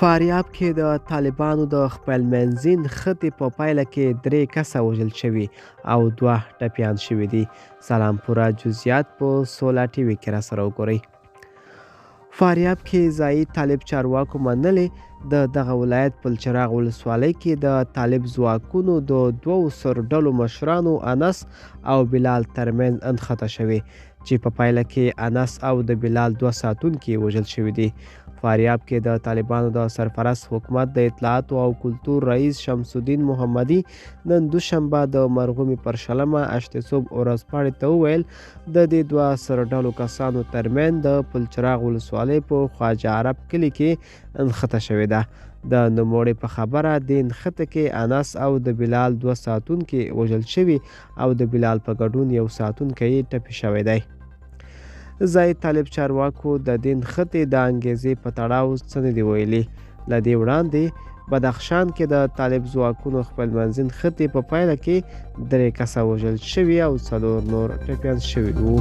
فاریاب کې د طالبانو د خپلمنځین خټې په پایله کې 3 کسه وژل شوي او 2 ټپیان شوي دي. سلام پوره جزئیات په سولا ټي وي کې راسره وګورئ. فاریاب کې ځایي طالب چارواکو منلې د دغه ولایت پلچراغ ولسوالۍ کې د طالب ځواکونو د 2 سرډلو مشرانو انس او بلال ترمنځ انخته شوې چې په پایله کې انس او د بلال 2 ساتونکي وژل شوي دي. فاریاب کې د طالبانو د سرپرست حکومت د اطلاعاتو او کلتور رئیس شمس الدین محمدي نن دوشنبه د مرغومي پر شلمه اشتصوب ورځپاڼې ته وویل د دې 2 سرډلو کسانو ترمنځ د پلچراغ ولسوالۍ په خواجه عرب کلي کې انخته شوې ده. د نوموړي په خبره د انخته کې انس او د بلال 2 ساتونکي وژل شوي او د بلال په ګډون یو ساتونکی ټپي شوی دی. ځایي طالب چارواکو د دې نښتې د انګیزې په تړاو څه نه دي ویلي. له دې وړاندې بدخشان کې د طالب ځواکونو خپلمنځي نښتې په پایله کې 3 کسه وژل شوي او 4 نور ټپیان شوي وو.